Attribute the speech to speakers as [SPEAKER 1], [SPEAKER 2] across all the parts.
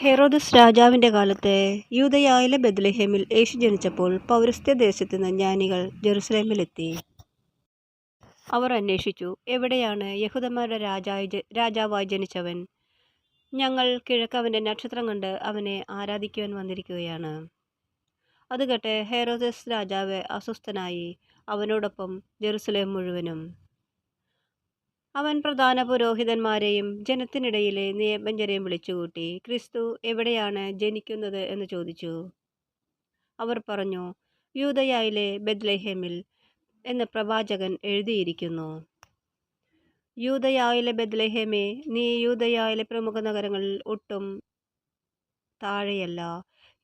[SPEAKER 1] ഹെറോദസ് രാജാവിന്റെ കാലത്ത് യൂദയായിലെ ബെത്ലഹേമിൽ യേശു ജനിച്ചപ്പോൾ പൗരസ്ത്യ ദേശത്തുനിന്ന് ജ്ഞാനികൾ ജെറുസലേമിലെത്തി. അവർ അന്വേഷിച്ചു, എവിടെയാണ് യഹൂദന്മാരുടെ രാജാവായി ജനിച്ചവൻ? ഞങ്ങൾ കിഴക്ക് അവന്റെ നക്ഷത്രം കണ്ട് അവനെ ആരാധിക്കുവാൻ വന്നിരിക്കുകയാണ്. അത് കേട്ട് ഹെറോദസ് രാജാവ് അസ്വസ്ഥനായി, അവനോടൊപ്പം ജെറുസലേം മുഴുവനും. അവൻ പ്രധാന പുരോഹിതന്മാരെയും ജനത്തിനിടയിലെ നിയമജ്ഞരെയും വിളിച്ചുകൂട്ടി, ക്രിസ്തു എവിടെയാണ് ജനിക്കുന്നത് എന്ന് ചോദിച്ചു. അവർ പറഞ്ഞു, യൂദയായിലെ ബെത്ലഹേമിൽ എന്ന് പ്രവാചകൻ എഴുതിയിരിക്കുന്നു. യൂദയായിലെ ബെത്ലഹേമേ, നീ യൂദയായിലെ പ്രമുഖ നഗരങ്ങളിൽ ഒട്ടും താഴെയല്ല.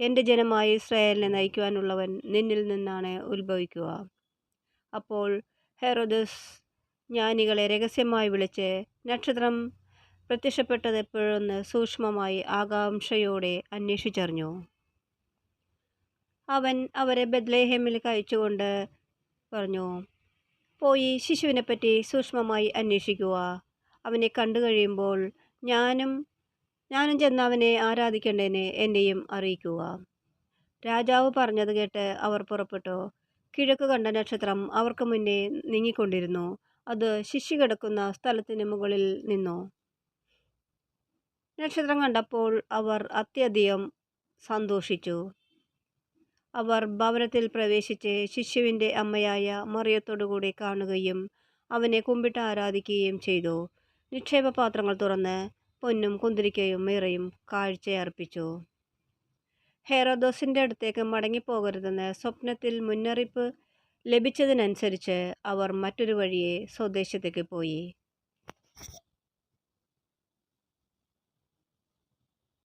[SPEAKER 1] എൻ്റെ ജനമായ ഇസ്രായേലിനെ നയിക്കുവാനുള്ളവൻ നിന്നിൽ നിന്നാണ് ഉത്ഭവിക്കുക. അപ്പോൾ ഹെറോദസ് ജ്ഞാനികളെ രഹസ്യമായി വിളിച്ച് നക്ഷത്രം പ്രത്യക്ഷപ്പെട്ടത് എപ്പോഴെന്ന് സൂക്ഷ്മമായി ആകാംക്ഷയോടെ അന്വേഷിച്ചറിഞ്ഞു. അവൻ അവരെ ബെത്ലഹേമിലേക്ക് അയച്ചുകൊണ്ട് പറഞ്ഞു, പോയി ശിശുവിനെപ്പറ്റി സൂക്ഷ്മമായി അന്വേഷിക്കുക. അവനെ കണ്ടു കഴിയുമ്പോൾ ഞാനും ചെന്ന് അവനെ ആരാധിക്കേണ്ടതിന് എന്നെയും അറിയിക്കുക. രാജാവ് പറഞ്ഞത് കേട്ട് അവർ പുറപ്പെട്ടു. കിഴക്ക് കണ്ട നക്ഷത്രം അവർക്ക് മുന്നേ നീങ്ങിക്കൊണ്ടിരുന്നു. അത് ശിശു കിടക്കുന്ന സ്ഥലത്തിന് മുകളിൽ നിന്നു. നക്ഷത്രം കണ്ടപ്പോൾ അവർ അത്യധികം സന്തോഷിച്ചു. അവർ ഭവനത്തിൽ പ്രവേശിച്ച് ശിശുവിൻ്റെ അമ്മയായ മറിയത്തോടുകൂടി കാണുകയും അവനെ കുമ്പിട്ട് ആരാധിക്കുകയും ചെയ്തു. നിക്ഷേപപാത്രങ്ങൾ തുറന്ന് പൊന്നും കുന്തിരിക്കയും മീറയും കാഴ്ചയർപ്പിച്ചു. ഹെറോദോസിൻ്റെ അടുത്തേക്ക് മടങ്ങിപ്പോകരുതെന്ന് സ്വപ്നത്തിൽ മുന്നറിയിപ്പ് ലഭിച്ചതിനനുസരിച്ച് അവർ മറ്റൊരു വഴിയെ സ്വദേശത്തേക്ക് പോയി.